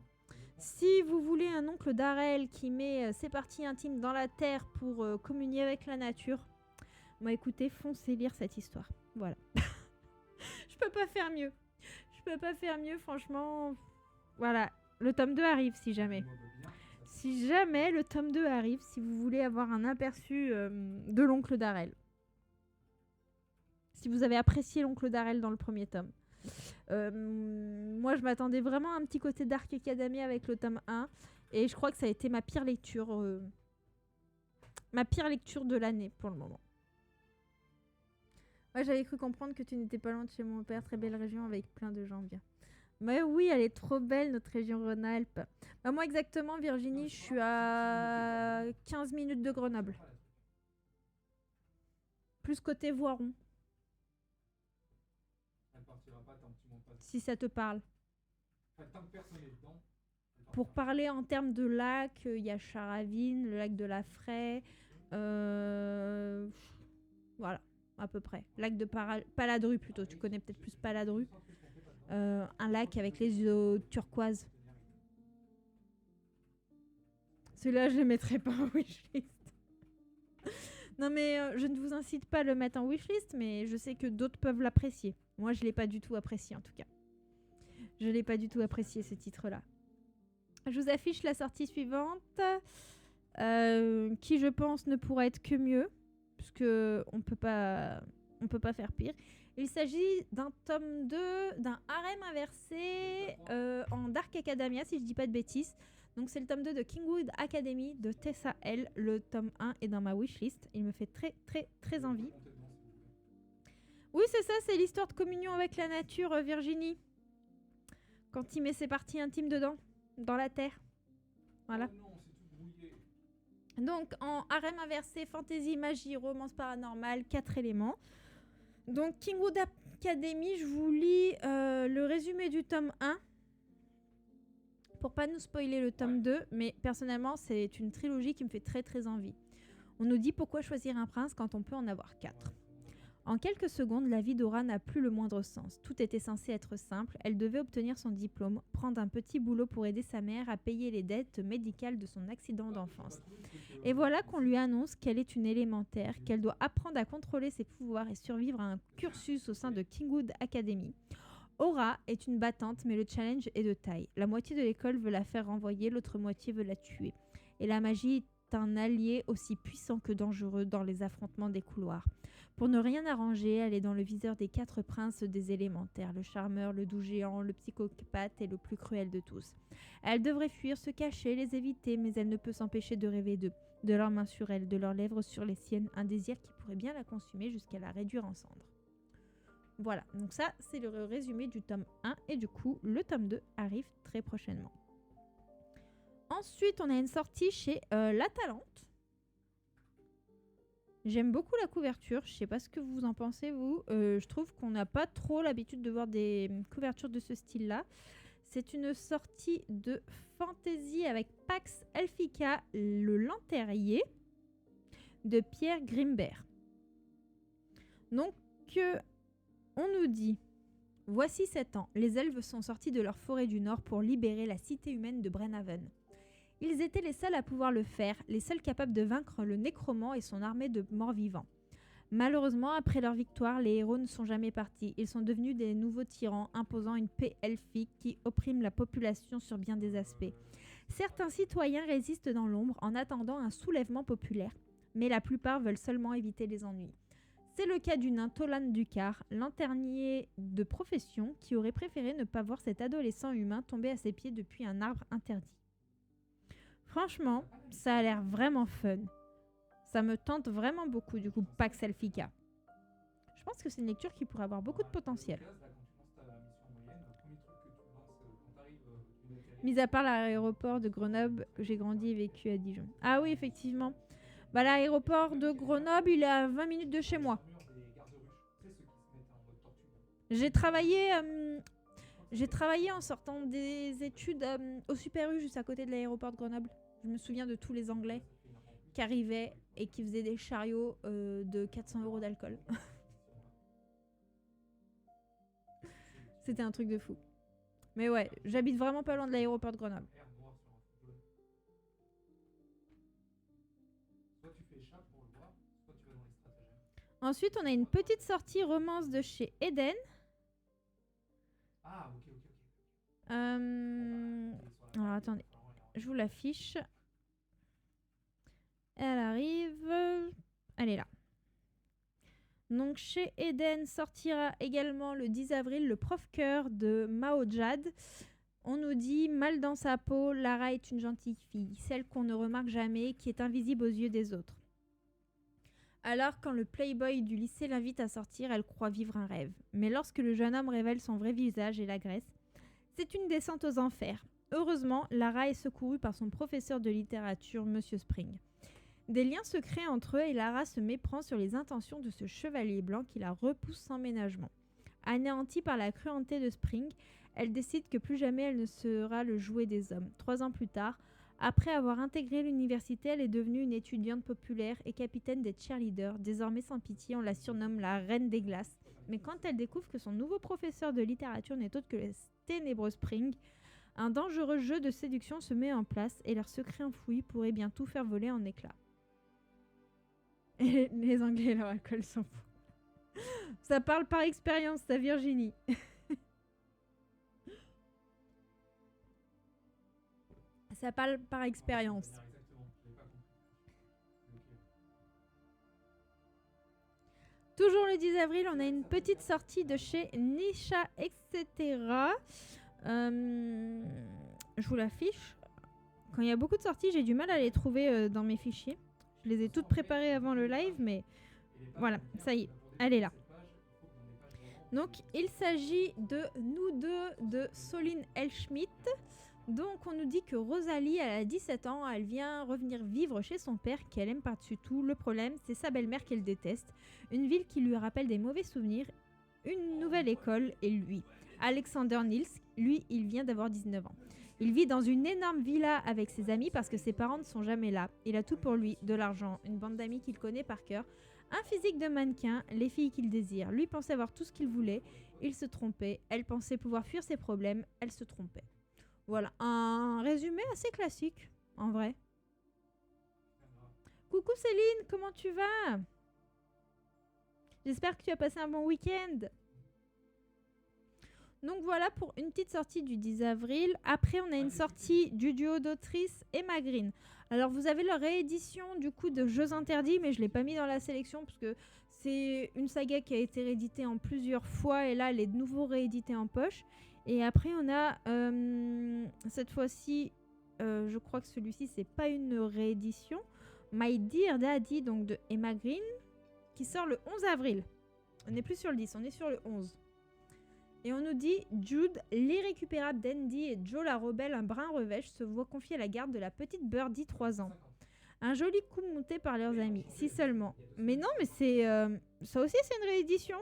Si vous voulez un oncle Darrell qui met ses parties intimes dans la terre pour communier avec la nature, moi écoutez, foncez lire cette histoire. Voilà. Je peux pas faire mieux, franchement. Voilà, le tome 2 arrive si jamais. Si jamais le tome 2 arrive, si vous voulez avoir un aperçu de l'oncle Darrell. Si vous avez apprécié l'oncle Darrell dans le premier tome. Moi, je m'attendais vraiment à un petit côté Dark Academy avec le tome 1. Et je crois que ça a été ma pire lecture. Ma pire lecture de l'année pour le moment. Ouais, j'avais cru comprendre que tu n'étais pas loin de chez mon père. Très belle région avec plein de gens bien. Mais oui, elle est trop belle, notre région Rhône-Alpes. Bah, moi, exactement, Virginie, je suis à 15 minutes de Grenoble. Plus côté Voiron. Si ça te parle. Pour parler en termes de lac, il y a Charavine, le lac de la Fraie. Voilà, à peu près. Lac de Paladru plutôt. Tu connais peut-être plus Paladru. Un lac avec les eaux turquoises. Celui-là, je ne le mettrai pas en wishlist. Non, mais je ne vous incite pas à le mettre en wishlist, mais je sais que d'autres peuvent l'apprécier. Moi, je ne l'ai pas du tout apprécié, en tout cas. Je ne l'ai pas du tout apprécié, ce titre-là. Je vous affiche la sortie suivante, qui, je pense, ne pourra être que mieux, puisque on peut pas faire pire. Il s'agit d'un tome 2, d'un harem inversé en Dark Academia, si je dis pas de bêtises. Donc c'est le tome 2 de Kingwood Academy de Tessa L. Le tome 1 est dans ma wishlist. Il me fait très très très envie. Oui, c'est ça, c'est l'histoire de communion avec la nature, Virginie. Quand il met ses parties intimes dedans, dans la terre. Voilà. Donc en harem inversé, fantasy, magie, romance paranormale, 4 éléments. Donc Kingwood Academy, je vous lis le résumé du tome 1. Pour pas nous spoiler le tome 2, mais personnellement, c'est une trilogie qui me fait très très envie. On nous dit pourquoi choisir un prince quand on peut en avoir 4. En quelques secondes, la vie d'Aura n'a plus le moindre sens. Tout était censé être simple. Elle devait obtenir son diplôme, prendre un petit boulot pour aider sa mère à payer les dettes médicales de son accident d'enfance. Et voilà qu'on lui annonce qu'elle est une élémentaire, qu'elle doit apprendre à contrôler ses pouvoirs et survivre à un cursus au sein de Kingwood Academy. Aura est une battante, mais le challenge est de taille. La moitié de l'école veut la faire renvoyer, l'autre moitié veut la tuer. Et la magie est un allié aussi puissant que dangereux dans les affrontements des couloirs. Pour ne rien arranger, elle est dans le viseur des 4 princes des élémentaires, le charmeur, le doux géant, le psychopathe et le plus cruel de tous. Elle devrait fuir, se cacher, les éviter, mais elle ne peut s'empêcher de rêver d'eux, de leurs mains sur elle, de leurs lèvres sur les siennes, un désir qui pourrait bien la consumer jusqu'à la réduire en cendres. Voilà, donc ça, c'est le résumé du tome 1 et du coup, le tome 2 arrive très prochainement. Ensuite, on a une sortie chez La Talente. J'aime beaucoup la couverture. Je sais pas ce que vous en pensez, vous. Je trouve qu'on n'a pas trop l'habitude de voir des couvertures de ce style-là. C'est une sortie de fantasy avec Pax Elfica, le Lanterrier, de Pierre Grimbert. Donc, on nous dit... Voici 7 ans, les elfes sont sortis de leur forêt du Nord pour libérer la cité humaine de Brenhaven. Ils étaient les seuls à pouvoir le faire, les seuls capables de vaincre le nécromant et son armée de morts-vivants. Malheureusement, après leur victoire, les héros ne sont jamais partis. Ils sont devenus des nouveaux tyrans, imposant une paix elfique qui opprime la population sur bien des aspects. Certains citoyens résistent dans l'ombre en attendant un soulèvement populaire, mais la plupart veulent seulement éviter les ennuis. C'est le cas du nain Tolan Ducar, lanternier de profession, qui aurait préféré ne pas voir cet adolescent humain tomber à ses pieds depuis un arbre interdit. Franchement, ça a l'air vraiment fun. Ça me tente vraiment beaucoup, du coup, Pax Elfica. Je pense que c'est une lecture qui pourrait avoir beaucoup de potentiel. Mis à part l'aéroport de Grenoble, j'ai grandi et vécu à Dijon. Ah oui, effectivement. Bah, l'aéroport de Grenoble, il est à 20 minutes de chez moi. J'ai travaillé en sortant des études au Super U, juste à côté de l'aéroport de Grenoble. Je me souviens de tous les Anglais qui arrivaient et qui faisaient des chariots de 400 € d'alcool. C'était un truc de fou. Mais ouais, j'habite vraiment pas loin de l'aéroport de Grenoble. Ensuite, on a une petite sortie romance de chez Eden. Ah, ok. Alors, attendez. Je vous l'affiche. Elle arrive. Elle est là. Donc, chez Eden sortira également le 10 avril le Prof-Cœur de Mao Jad. On nous dit, mal dans sa peau, Lara est une gentille fille, celle qu'on ne remarque jamais, qui est invisible aux yeux des autres. Alors, quand le playboy du lycée l'invite à sortir, elle croit vivre un rêve. Mais lorsque le jeune homme révèle son vrai visage et l'agresse, c'est une descente aux enfers. Heureusement, Lara est secourue par son professeur de littérature, Monsieur Spring. Des liens se créent entre eux et Lara se méprend sur les intentions de ce chevalier blanc qui la repousse sans ménagement. Anéantie par la cruauté de Spring, elle décide que plus jamais elle ne sera le jouet des hommes. 3 ans plus tard, après avoir intégré l'université, elle est devenue une étudiante populaire et capitaine des cheerleaders. Désormais sans pitié, on la surnomme la Reine des Glaces. Mais quand elle découvre que son nouveau professeur de littérature n'est autre que le ténébreux Spring, un dangereux jeu de séduction se met en place et leur secret enfoui pourrait bien tout faire voler en éclats. Et les Anglais et leur alcool s'en foutent. Ça parle par expérience, ça, Virginie. Ça parle par expérience. Toujours le 10 avril, on a une petite sortie de chez Nisha, etc. Je vous l'affiche. Quand il y a beaucoup de sorties, j'ai du mal à les trouver dans mes fichiers. Je les ai toutes préparées avant le live, mais voilà, ça y est, elle est là. Donc, il s'agit de Nous deux de Soline L. Schmidt. Donc, on nous dit que Rosalie, elle a 17 ans, elle vient revenir vivre chez son père qu'elle aime par-dessus tout. Le problème, c'est sa belle-mère qu'elle déteste. Une ville qui lui rappelle des mauvais souvenirs, une nouvelle école et lui. Alexander Nils, lui, il vient d'avoir 19 ans. Il vit dans une énorme villa avec ses amis parce que ses parents ne sont jamais là. Il a tout pour lui, de l'argent, une bande d'amis qu'il connaît par cœur, un physique de mannequin, les filles qu'il désire. Lui pensait avoir tout ce qu'il voulait, il se trompait. Elle pensait pouvoir fuir ses problèmes, elle se trompait. Voilà, un résumé assez classique, en vrai. Coucou Céline, comment tu vas? J'espère que tu as passé un bon week-end. Donc voilà pour une petite sortie du 10 avril. Après, on a une sortie du duo d'autrices Emma Green. Alors, vous avez leur réédition du coup de Jeux Interdits, mais je ne l'ai pas mis dans la sélection parce que c'est une saga qui a été rééditée en plusieurs fois et là, elle est de nouveau rééditée en poche. Et après, on a cette fois-ci, je crois que celui-ci, c'est pas une réédition. My Dear Daddy, donc de Emma Green, qui sort le 11 avril. On n'est plus sur le 10, on est sur le 11. Et on nous dit Jude, l'irrécupérable Dandy et Joe la rebelle, un brin revêche, se voit confier la garde de la petite Birdie 3 ans. Un joli coup monté par leurs amis, si seulement. Mais non, mais c'est... ça aussi, c'est une réédition.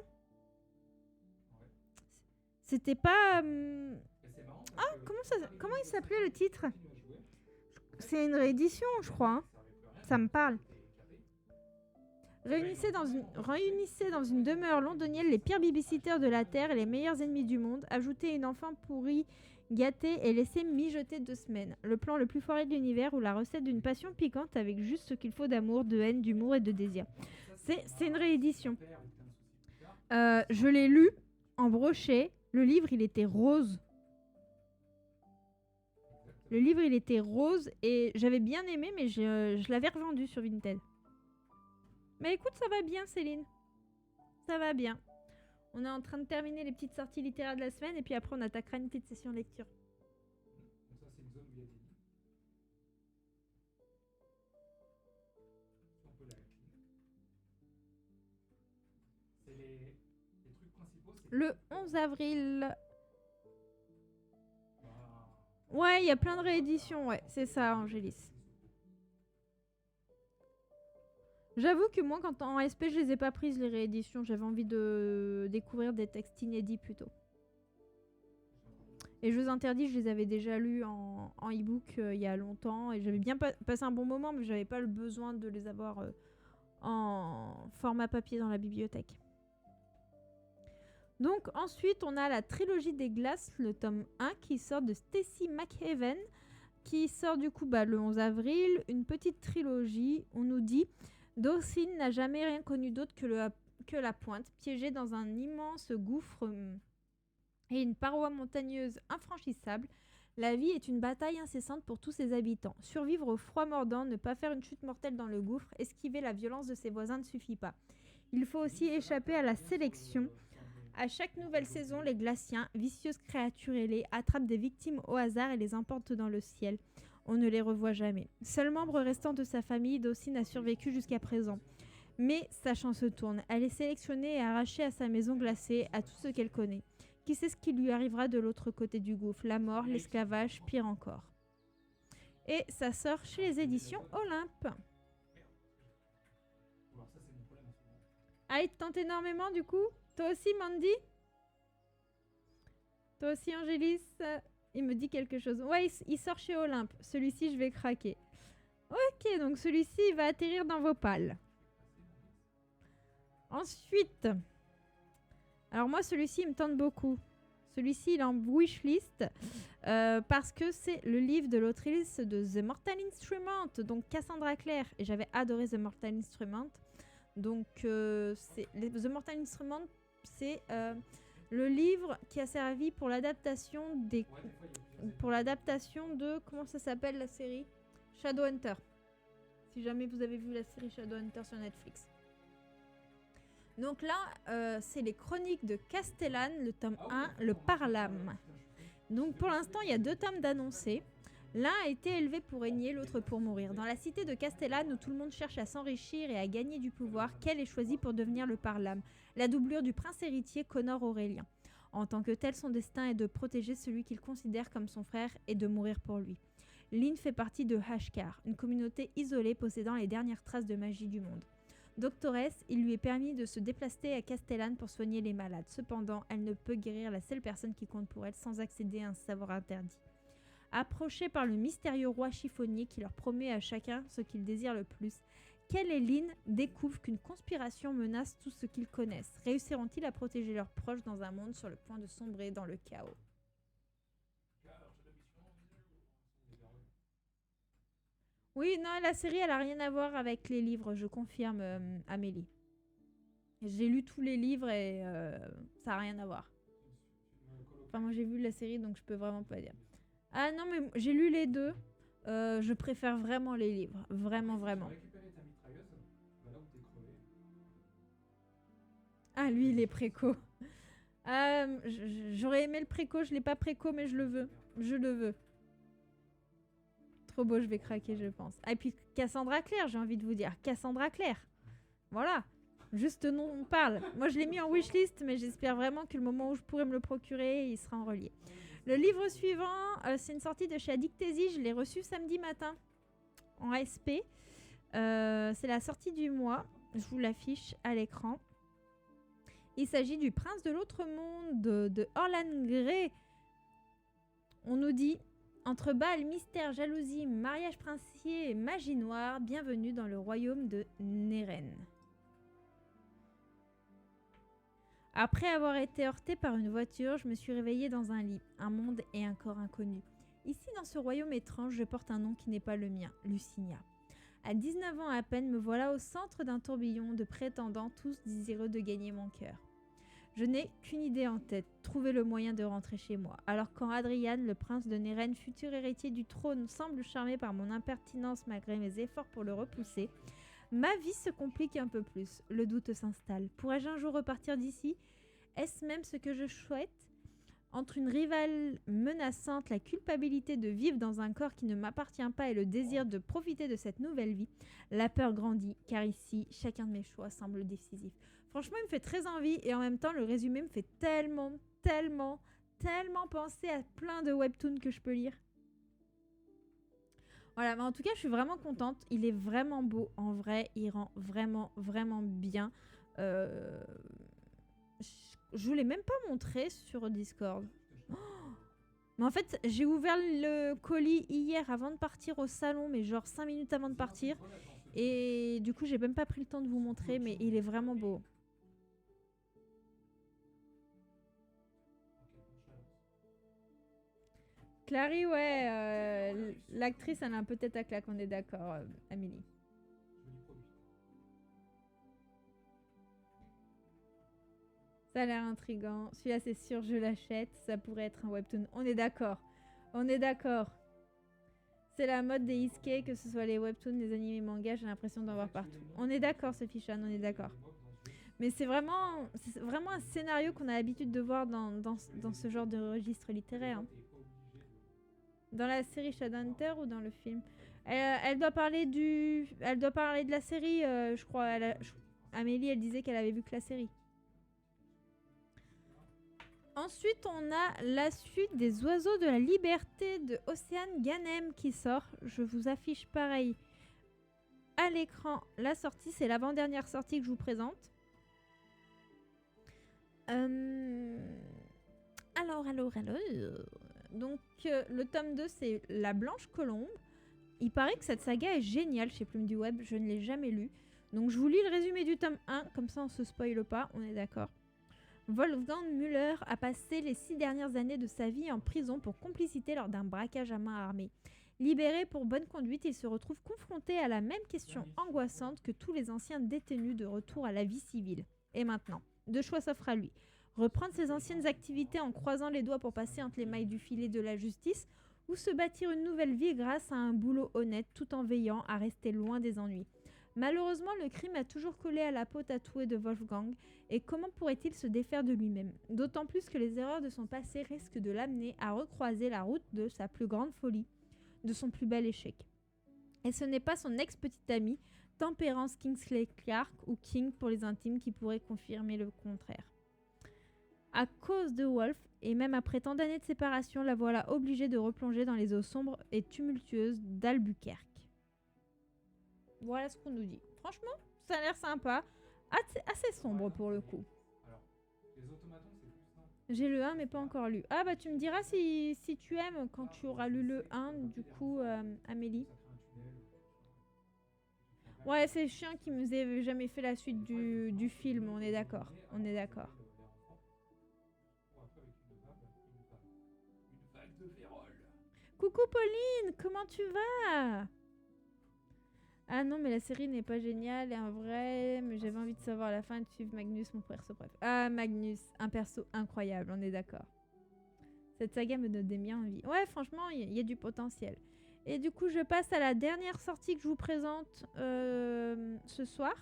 C'était pas... Ah, comment il s'appelait le titre? C'est une réédition, je crois. Hein. Ça me parle. Réunissez dans une demeure londonienne les pires babysitters de la Terre et les meilleurs ennemis du monde. Ajoutez une enfant pourrie, gâtée et laissez mijoter 2 semaines. Le plan le plus foiré de l'univers ou la recette d'une passion piquante avec juste ce qu'il faut d'amour, de haine, d'humour et de désir. C'est une réédition. Je l'ai lu en brochet. Le livre, il était rose. Le livre, il était rose et j'avais bien aimé, mais je l'avais revendu sur Vinted. Mais écoute, ça va bien, Céline. Ça va bien. On est en train de terminer les petites sorties littéraires de la semaine et puis après, on attaquera une petite session lecture. Donc ça, c'est une zone où il y a des lits. On peut la clean. C'est les trucs principaux. Le 11 avril. Ouais, il y a plein de rééditions, ouais. C'est ça, Angélis. J'avoue que moi, quand en SP, je les ai pas prises, les rééditions. J'avais envie de découvrir des textes inédits plutôt. Et Jeux interdits, je les avais déjà lus en e-book il y a longtemps. Et j'avais bien passé un bon moment, mais j'avais pas le besoin de les avoir en format papier dans la bibliothèque. Donc ensuite, on a la trilogie des glaces, le tome 1, qui sort de Stacy McHaven, qui sort du coup le 11 avril. Une petite trilogie, on nous dit... Dawson n'a jamais rien connu d'autre que la pointe, piégée dans un immense gouffre et une paroi montagneuse infranchissable. La vie est une bataille incessante pour tous ses habitants. Survivre au froid mordant, ne pas faire une chute mortelle dans le gouffre, esquiver la violence de ses voisins ne suffit pas. Il faut aussi échapper à la sélection. À chaque nouvelle saison, les glaciens, vicieuses créatures ailées, attrapent des victimes au hasard et les emportent dans le ciel. On ne les revoit jamais. Seul membre restant de sa famille, Dawson a survécu jusqu'à présent. Mais sa chance se tourne. Elle est sélectionnée et arrachée à sa maison glacée, à tout ce qu'elle connaît. Qui sait ce qui lui arrivera de l'autre côté du gouffre? La mort, l'esclavage, pire encore. Et ça sort chez les éditions Olympe. Ah, il te tente énormément du coup? Toi aussi, Mandy? Toi aussi, Angélis? Il me dit quelque chose. Ouais, il sort chez Olympe. Celui-ci, je vais craquer. Ok, donc celui-ci, il va atterrir dans vos pales. Ensuite, alors moi, celui-ci, il me tente beaucoup. Celui-ci, il est en wishlist parce que c'est le livre de l'autrice de The Mortal Instrument, donc Cassandra Clare. Et j'avais adoré The Mortal Instrument. Donc, The Mortal Instrument, c'est... le livre qui a servi pour l'adaptation de... Comment ça s'appelle la série? Shadowhunter. Si jamais vous avez vu la série Shadowhunter sur Netflix. Donc là, c'est les chroniques de Castellane, le tome 1, le Parlam. Donc pour l'instant, il y a 2 tomes d'annoncés. L'un a été élevé pour régner, l'autre pour mourir. Dans la cité de Castellane, où tout le monde cherche à s'enrichir et à gagner du pouvoir, Kel est choisi pour devenir le Parlam, la doublure du prince héritier Connor Aurélien. En tant que tel, son destin est de protéger celui qu'il considère comme son frère et de mourir pour lui. Lynn fait partie de Hashkar, une communauté isolée possédant les dernières traces de magie du monde. Doctoresse, il lui est permis de se déplacer à Castellane pour soigner les malades. Cependant, elle ne peut guérir la seule personne qui compte pour elle sans accéder à un savoir interdit. Approchés par le mystérieux roi chiffonnier qui leur promet à chacun ce qu'ils désirent le plus, Kel et Lynn découvrent qu'une conspiration menace tout ce qu'ils connaissent. Réussiront-ils à protéger leurs proches dans un monde sur le point de sombrer dans le chaos? Oui, non, la série, elle a rien à voir avec les livres, je confirme, Amélie. J'ai lu tous les livres et ça n'a rien à voir. Enfin, moi, j'ai vu la série, donc je peux vraiment pas dire. Ah non, mais j'ai lu les 2. Je préfère vraiment les livres. Vraiment, vraiment. Ah, lui, il est préco. J'aurais aimé le préco, je l'ai pas préco, mais je le veux. Je le veux. Trop beau, je vais craquer, je pense. Ah, et puis Cassandra Clare, j'ai envie de vous dire. Cassandra Clare. Voilà. Juste nom, on parle. Moi, je l'ai mis en wishlist, mais j'espère vraiment que le moment où je pourrai me le procurer, il sera en relié. Le livre suivant, c'est une sortie de chez Adictésie. Je l'ai reçu samedi matin en SP. C'est la sortie du mois. Je vous l'affiche à l'écran. Il s'agit du Prince de l'autre monde de Orlan Grey. On nous dit entre bal, mystère, jalousie, mariage princier et magie noire, bienvenue dans le royaume de Neren. Après avoir été heurtée par une voiture, je me suis réveillée dans un lit, un monde et un corps inconnus. Ici, dans ce royaume étrange, je porte un nom qui n'est pas le mien, Lucinia. À 19 ans à peine, me voilà au centre d'un tourbillon de prétendants, tous désireux de gagner mon cœur. Je n'ai qu'une idée en tête, trouver le moyen de rentrer chez moi. Alors quand Adrian, le prince de Neren, futur héritier du trône, semble charmé par mon impertinence malgré mes efforts pour le repousser, ma vie se complique un peu plus. Le doute s'installe. Pourrais-je un jour repartir d'ici? Est-ce même ce que je souhaite? Entre une rivale menaçante, la culpabilité de vivre dans un corps qui ne m'appartient pas et le désir de profiter de cette nouvelle vie, la peur grandit, car ici, chacun de mes choix semble décisif. Franchement, il me fait très envie et en même temps, le résumé me fait tellement penser à plein de webtoons que je peux lire. Voilà, mais en tout cas, je suis vraiment contente. Il est vraiment beau. En vrai, il rend vraiment bien. Je vous l'ai même pas montré sur Discord. Oh, mais en fait, j'ai ouvert le colis hier avant de partir au salon, mais genre 5 minutes avant de partir. Et du coup, j'ai même pas pris le temps de vous montrer, mais il est vraiment beau. Clary, ouais, l'actrice, elle a un peu tête à claque, on est d'accord, Amélie. Ça a l'air intriguant. Celui-là, c'est sûr, je l'achète. Ça pourrait être un webtoon. On est d'accord. On est d'accord. C'est la mode des isekai, que ce soit les webtoons, les animés, mangas, j'ai l'impression d'en voir partout. On est d'accord, Sophie Chan, on est d'accord. Mais c'est vraiment un scénario qu'on a l'habitude de voir dans ce genre de registre littéraire. Hein. Dans la série Shadowhunter ou dans le film? Elle doit parler de la série, je crois. Amélie, elle disait qu'elle avait vu que la série. Ensuite, on a la suite des Oiseaux de la Liberté de Océane Ganem qui sort. Je vous affiche pareil à l'écran la sortie. C'est l'avant-dernière sortie que je vous présente. Alors. Donc, le tome 2, c'est La Blanche Colombe. Il paraît que cette saga est géniale chez Plume du Web. Je ne l'ai jamais lu. Donc, je vous lis le résumé du tome 1. Comme ça, on ne se spoile pas. On est d'accord. Wolfgang Müller a passé les 6 dernières années de sa vie en prison pour complicité lors d'un braquage à main armée. Libéré pour bonne conduite, il se retrouve confronté à la même question angoissante que tous les anciens détenus de retour à la vie civile. Et maintenant, deux choix s'offrent à lui. Reprendre ses anciennes activités en croisant les doigts pour passer entre les mailles du filet de la justice, ou se bâtir une nouvelle vie grâce à un boulot honnête tout en veillant à rester loin des ennuis. Malheureusement, le crime a toujours collé à la peau tatouée de Wolfgang, et comment pourrait-il se défaire de lui-même? D'autant plus que les erreurs de son passé risquent de l'amener à recroiser la route de sa plus grande folie, de son plus bel échec. Et ce n'est pas son ex-petite amie, Tempérance Kingsley Clark, ou King pour les intimes, qui pourrait confirmer le contraire. À cause de Wolf, et même après tant d'années de séparation, la voilà obligée de replonger dans les eaux sombres et tumultueuses d'Albuquerque. Voilà ce qu'on nous dit. Franchement, ça a l'air sympa. Assez sombre pour le coup. Alors, les automatons, c'est plus simple. J'ai le 1 mais pas encore lu. Ah bah tu me diras si tu aimes quand tu auras lu le 1 du coup, Amélie. Ouais, c'est chiant qui nous ait jamais fait la suite du film, on est d'accord. On est d'accord. Coucou Pauline, comment tu vas? Ah non, mais la série n'est pas géniale et en vrai, mais j'avais envie de savoir la fin et de suivre Magnus, mon perso préféré. Ah, Magnus, un perso incroyable, on est d'accord. Cette saga me donne bien envie. Ouais, franchement, il y a du potentiel. Et du coup, je passe à la dernière sortie que je vous présente ce soir.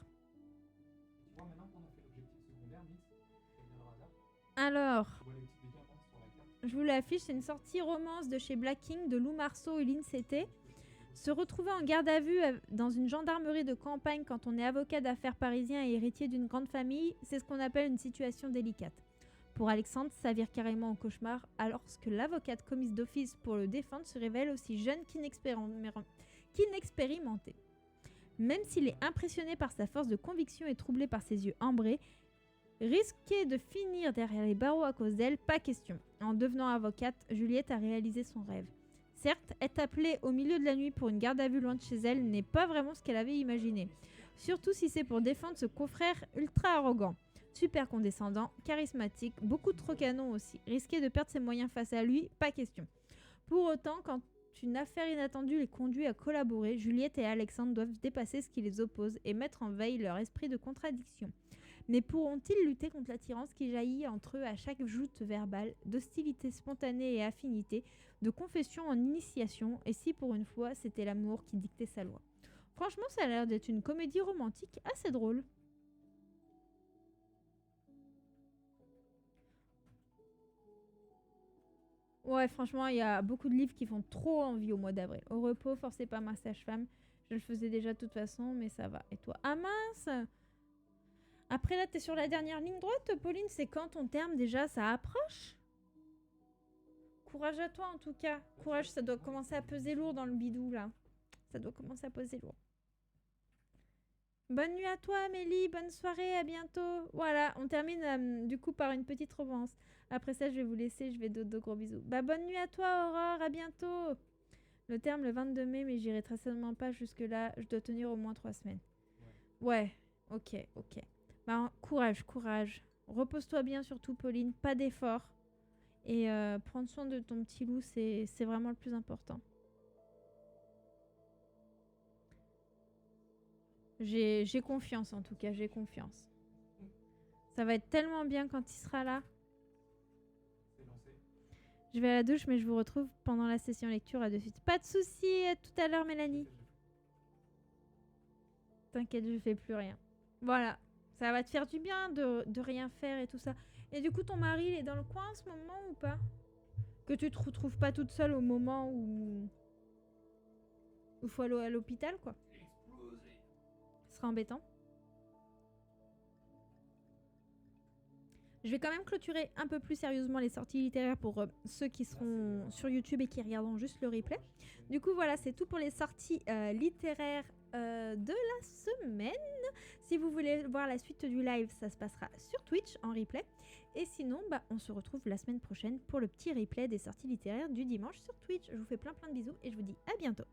Alors, je vous l'affiche, c'est une sortie romance de chez Black King de Lou Marceau et Lynn Cété. Se retrouver en garde à vue dans une gendarmerie de campagne quand on est avocat d'affaires parisien et héritier d'une grande famille, c'est ce qu'on appelle une situation délicate. Pour Alexandre, ça vire carrément au cauchemar, alors que l'avocate commise d'office pour le défendre se révèle aussi jeune qu'inexpérimentée. Même s'il est impressionné par sa force de conviction et troublé par ses yeux ambrés, risquer de finir derrière les barreaux à cause d'elle, pas question. En devenant avocate, Juliette a réalisé son rêve. Certes, être appelée au milieu de la nuit pour une garde à vue loin de chez elle n'est pas vraiment ce qu'elle avait imaginé. Surtout si c'est pour défendre ce confrère ultra arrogant. Super condescendant, charismatique, beaucoup trop canon aussi. Risquer de perdre ses moyens face à lui, pas question. Pour autant, quand une affaire inattendue les conduit à collaborer, Juliette et Alexandre doivent dépasser ce qui les oppose et mettre en veille leur esprit de contradiction. Mais pourront-ils lutter contre l'attirance qui jaillit entre eux à chaque joute verbale, d'hostilité spontanée et affinité, de confession en initiation, et si pour une fois c'était l'amour qui dictait sa loi? Franchement, ça a l'air d'être une comédie romantique assez drôle. Ouais, franchement, il y a beaucoup de livres qui font trop envie au mois d'avril. Au repos, forcé par ma sage-femme. Je le faisais déjà de toute façon, mais ça va. Et toi? Ah mince! Après là, t'es sur la dernière ligne droite, Pauline. C'est quand ton terme déjà? Ça approche? Courage à toi en tout cas. Courage, ça doit commencer à peser lourd dans le bidou là. Ça doit commencer à peser lourd. Bonne nuit à toi Amélie, bonne soirée, à bientôt. Voilà, on termine du coup par une petite romance. Après ça, je vais vous laisser, je vais dodo, gros bisous. Bah bonne nuit à toi Aurore, à bientôt. Le terme le 22 mai, mais j'irai très certainement pas jusque-là. Je dois tenir au moins 3 semaines. Ouais, ok. Bah courage. Repose-toi bien surtout Pauline, pas d'effort. Et prendre soin de ton petit loup, c'est vraiment le plus important. J'ai confiance en tout cas, j'ai confiance. Ça va être tellement bien quand il sera là. Je vais à la douche, mais je vous retrouve pendant la session lecture. À de suite. Pas de soucis, à tout à l'heure Mélanie. T'inquiète, je fais plus rien. Voilà, ça va te faire du bien de rien faire et tout ça. Et du coup, ton mari, il est dans le coin en ce moment ou pas? Que tu te retrouves pas toute seule au moment où il faut aller à l'hôpital, quoi. Ce sera embêtant. Je vais quand même clôturer un peu plus sérieusement les sorties littéraires pour ceux qui seront sur YouTube et qui regarderont juste le replay. Du coup, voilà, c'est tout pour les sorties littéraires de la semaine. Si vous voulez voir la suite du live, ça se passera sur Twitch en replay. Et sinon, bah, on se retrouve la semaine prochaine pour le petit replay des sorties littéraires du dimanche sur Twitch. Je vous fais plein de bisous et je vous dis à bientôt.